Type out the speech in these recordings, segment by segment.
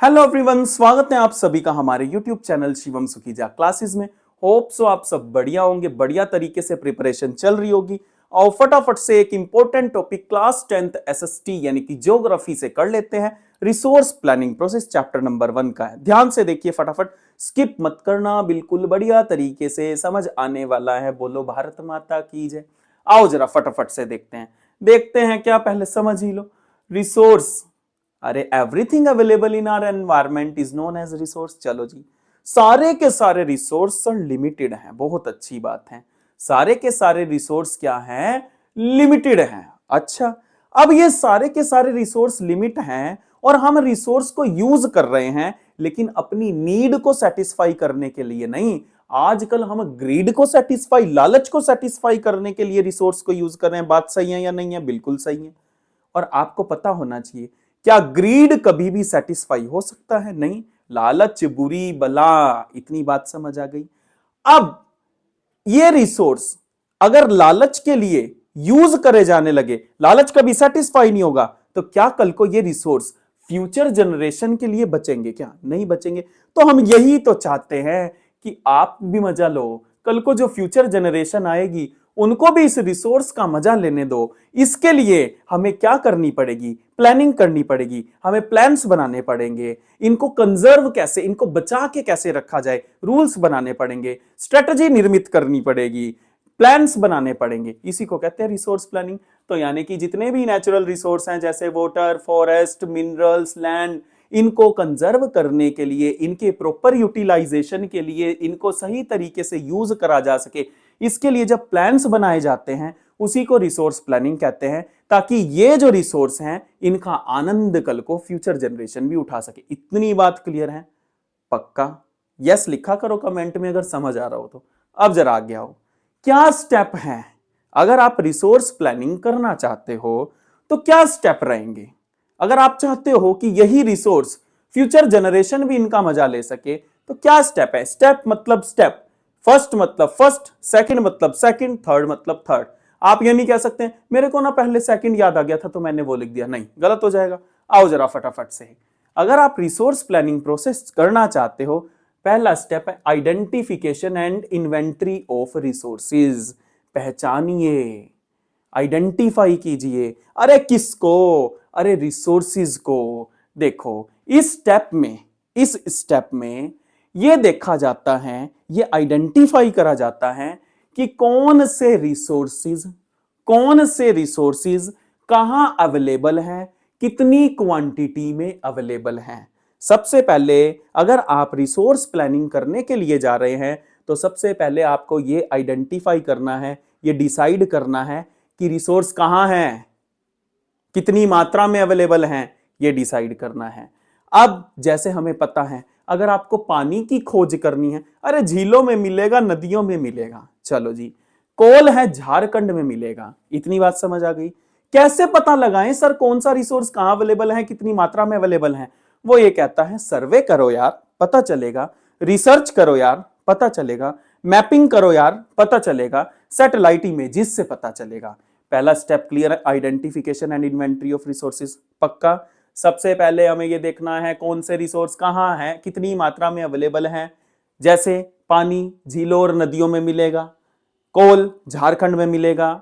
Hello everyone, स्वागत है आप सभी का हमारे YouTube channel Shivam Sukhija classes में। होप सो आप सब बढ़िया होंगे, बढ़िया तरीके से प्रिपरेशन चल रही होगी। और फटाफट से एक important topic class 10th SST यानी कि ज्योग्राफी से कर लेते हैं। Resource planning process chapter number 1 का है। ध्यान से देखिए, फटाफट स्किप मत करना, बिल्कुल बढ़िया तरीके से समझ आने वाला है। बोलो भारत माता की जय। आओ जरा फटाफट से देखते हैं क्या, पहले समझ ही लो। रिसोर्स, अरे everything available in our environment is known as resource. चलो जी, सारे के सारे रिसोर्स लिमिटेड हैं, बहुत अच्छी बात है। सारे के सारे रिसोर्स क्या हैं? लिमिटेड हैं। अच्छा, अब ये सारे के सारे रिसोर्स लिमिट हैं और हम रिसोर्स को यूज कर रहे हैं, लेकिन अपनी नीड को सेटिस्फाई करने के लिए नहीं। आजकल हम ग्रीड को सेटिस्फाई, लालच को सेटिस्फाई करने के लिए रिसोर्स को यूज कर रहे हैं। बात सही है या नहीं है? बिल्कुल सही है। और आपको पता होना चाहिए, क्या ग्रीड कभी भी सेटिस्फाई हो सकता है? नहीं। लालच बुरी बला, इतनी बात समझ आ गई। अब ये रिसोर्स अगर लालच के लिए यूज करे जाने लगे, लालच कभी सेटिस्फाई नहीं होगा, तो क्या कल को ये रिसोर्स फ्यूचर जनरेशन के लिए बचेंगे? क्या नहीं बचेंगे। तो हम यही तो चाहते हैं कि आप भी मजा लो, कल को जो फ्यूचर जनरेशन आएगी उनको भी इस रिसोर्स का मजा लेने दो। इसके लिए हमें क्या करनी पड़ेगी? प्लानिंग करनी पड़ेगी, हमें प्लान्स बनाने पड़ेंगे। इनको कंजर्व कैसे, इनको बचा के कैसे रखा जाए, रूल्स बनाने पड़ेंगे, स्ट्रेटजी निर्मित करनी पड़ेगी, प्लान्स बनाने पड़ेंगे। इसी को कहते हैं रिसोर्स प्लानिंग। तो यानी कि जितने भी नेचुरल रिसोर्स हैं, जैसे वाटर, फॉरेस्ट, मिनरल्स, लैंड, इनको कंजर्व करने के लिए, इनके प्रॉपर यूटिलाइजेशन के लिए, इनको सही तरीके से यूज करा जा सके, इसके लिए जब प्लान्स बनाए जाते हैं उसी को रिसोर्स प्लानिंग कहते हैं, ताकि ये जो रिसोर्स हैं इनका आनंद कल को फ्यूचर जनरेशन भी उठा सके। इतनी बात क्लियर है? पक्का यस लिखा करो कमेंट में अगर समझ आ रहा हो तो। अब जरा आगे आओ, क्या स्टेप हैं अगर आप रिसोर्स प्लानिंग करना चाहते हो तो क्या स्टेप रहेंगे? अगर आप चाहते हो कि यही रिसोर्स फ्यूचर जनरेशन भी इनका मजा ले सके, तो क्या स्टेप है? स्टेप मतलब स्टेप, फर्स्ट मतलब फर्स्ट, सेकंड मतलब सेकंड, थर्ड मतलब थर्ड। आप ये नहीं कह सकते मेरे को ना पहले सेकंड याद आ गया था तो मैंने वो लिख दिया, नहीं, गलत हो जाएगा। आओ जरा फटाफट से, अगर आप रिसोर्स प्लानिंग प्रोसेस करना चाहते हो, पहला स्टेप है identification and inventory of resources. पहचानिए, आइडेंटिफाई कीजिए। अरे किसको? अरे रिसोर्सेज को। देखो, इस स्टेप में ये देखा जाता है, ये आइडेंटिफाई करा जाता है कि कौन से रिसोर्सेज कहां अवेलेबल है, कितनी क्वांटिटी में अवेलेबल हैं। सबसे पहले अगर आप रिसोर्स प्लानिंग करने के लिए जा रहे हैं तो सबसे पहले आपको ये आइडेंटिफाई करना है, ये डिसाइड करना है कि रिसोर्स कहां है, कितनी मात्रा में अवेलेबल हैं, ये डिसाइड करना है। अब जैसे हमें पता है, अगर आपको पानी की खोज करनी है, अरे झीलों में मिलेगा, नदियों में मिलेगा। चलो जी, कोल है झारखंड में मिलेगा। इतनी बात समझ आ गई। कैसे पता लगाएं सर कौन सा रिसोर्स कहां अवेलेबल है, कितनी मात्रा में अवेलेबल है? वो ये कहता है सर्वे करो यार, पता चलेगा। रिसर्च करो यार, पता चलेगा। मैपिंग करो यार, पता चलेगा। सैटेलाइट इमेजेस से पता चलेगा। पहला स्टेप क्लियर है, identification and inventory of resources. पक्का। सबसे पहले हमें यह देखना है कौन से रिसोर्स कहां है, कितनी मात्रा में अवेलेबल है। जैसे पानी झीलों और नदियों में मिलेगा, कोल झारखंड में मिलेगा।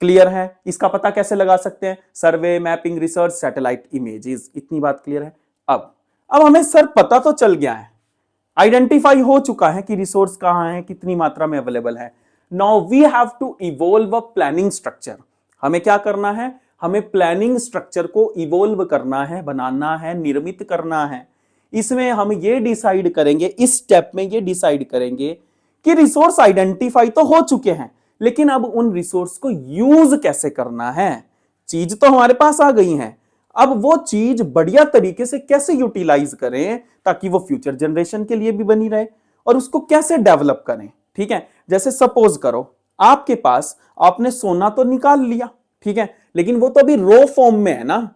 क्लियर है? इसका पता कैसे लगा सकते हैं? सर्वे, मैपिंग, रिसर्च, सैटेलाइट इमेजेस। इतनी बात क्लियर है। अब हमें सर पता तो चल गया है, आइडेंटिफाई हो चुका है कि रिसोर्स कहां है, कितनी मात्रा में अवेलेबल है। Now we have to evolve a planning structure. हमें क्या करना है? हमें प्लानिंग स्ट्रक्चर को इवॉल्व करना है, बनाना है, निर्मित करना है। इसमें हम ये डिसाइड करेंगे, इस स्टेप में ये डिसाइड करेंगे कि रिसोर्स आइडेंटिफाई तो हो चुके हैं, लेकिन अब उन रिसोर्स को यूज कैसे करना है। चीज तो हमारे पास आ गई है, अब वो चीज बढ़िया तरीके से कैसे यूटिलाइज करें ताकि वो फ्यूचर जनरेशन के लिए भी बनी रहे, और उसको कैसे डेवलप करें। ठीक है, जैसे सपोज करो आपके पास, आपने सोना तो निकाल लिया, ठीक है, लेकिन वो तो अभी रो फॉर्म में है ना,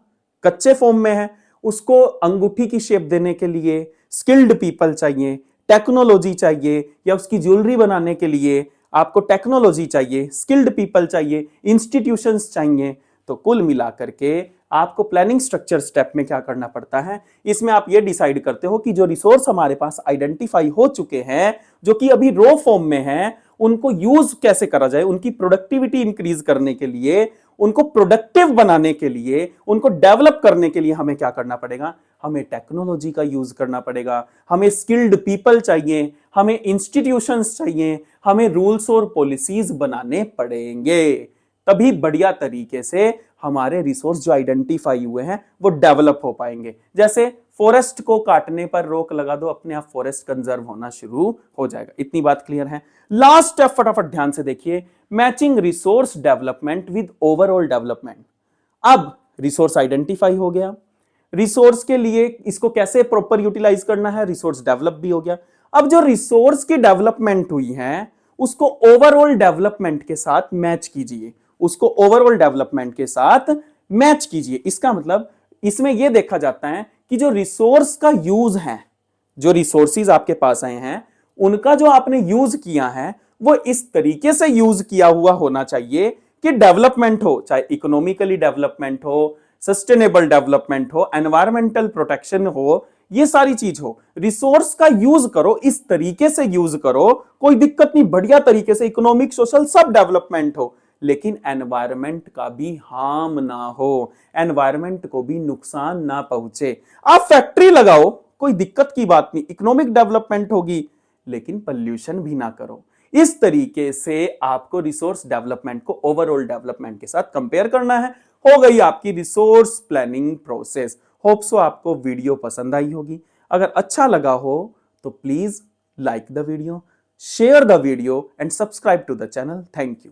कच्चे फॉर्म में है। उसको अंगूठी की शेप देने के लिए स्किल्ड पीपल चाहिए, टेक्नोलॉजी चाहिए, या उसकी ज्वेलरी बनाने के लिए आपको टेक्नोलॉजी चाहिए, स्किल्ड पीपल चाहिए, इंस्टीट्यूशंस चाहिए। तो कुल मिलाकर के आपको प्लानिंग स्ट्रक्चर स्टेप में क्या करना पड़ता है, इसमें आप ये डिसाइड करते हो कि जो रिसोर्स हमारे पास आइडेंटिफाई हो चुके हैं, जो कि अभी रो फॉर्म में हैं, उनको यूज कैसे करा जाए, उनकी प्रोडक्टिविटी इंक्रीज करने के लिए, उनको प्रोडक्टिव बनाने के लिए, उनको डेवलप करने के लिए हमें क्या करना पड़ेगा, हमें टेक्नोलॉजी का यूज करना पड़ेगा, हमें स्किल्ड पीपल चाहिए, हमें इंस्टीट्यूशंस चाहिए, हमें रूल्स और पॉलिसीज बनाने पड़ेंगे। तभी बढ़िया तरीके से हमारे रिसोर्स जो आइडेंटिफाई हुए हैं वो डेवलप हो पाएंगे। जैसे फॉरेस्ट को काटने पर रोक लगा दो, अपने आप फॉरेस्ट कंजर्व होना शुरू हो जाएगा। इतनी बात क्लियर है। लास्ट स्टेप फटाफट ध्यान से देखिए, matching resource development with overall development. अब रिसोर्स आइडेंटिफाई हो गया, रिसोर्स के लिए इसको कैसे प्रॉपर यूटिलाइज करना है, रिसोर्स डेवलप भी हो गया। अब जो रिसोर्स की डेवलपमेंट हुई है उसको ओवरऑल डेवलपमेंट के साथ मैच कीजिए, उसको ओवरऑल डेवलपमेंट के साथ मैच कीजिए। इसका मतलब इसमें यह देखा जाता है कि जो रिसोर्स का यूज है, जो रिसोर्सेज आपके पास आए हैं उनका जो आपने यूज किया है वो इस तरीके से यूज किया हुआ होना चाहिए कि डेवलपमेंट हो, चाहे इकोनॉमिकली डेवलपमेंट हो, सस्टेनेबल डेवलपमेंट हो, एनवायरमेंटल प्रोटेक्शन हो, ये सारी चीज हो। रिसोर्स का यूज करो, इस तरीके से यूज करो, कोई दिक्कत नहीं, बढ़िया तरीके से इकोनॉमिक सोशल सब डेवलपमेंट हो, लेकिन एनवायरमेंट का भी हार्म ना हो, एनवायरमेंट को भी नुकसान ना पहुंचे। आप फैक्ट्री लगाओ, कोई दिक्कत की बात नहीं, इकोनॉमिक डेवलपमेंट होगी, लेकिन पॉल्यूशन भी ना करो। इस तरीके से आपको रिसोर्स डेवलपमेंट को ओवरऑल डेवलपमेंट के साथ कंपेयर करना है। हो गई आपकी resource planning process. Hope so आपको वीडियो पसंद आई होगी। अगर अच्छा लगा हो तो please like the video, share the video and subscribe to the channel. Thank you.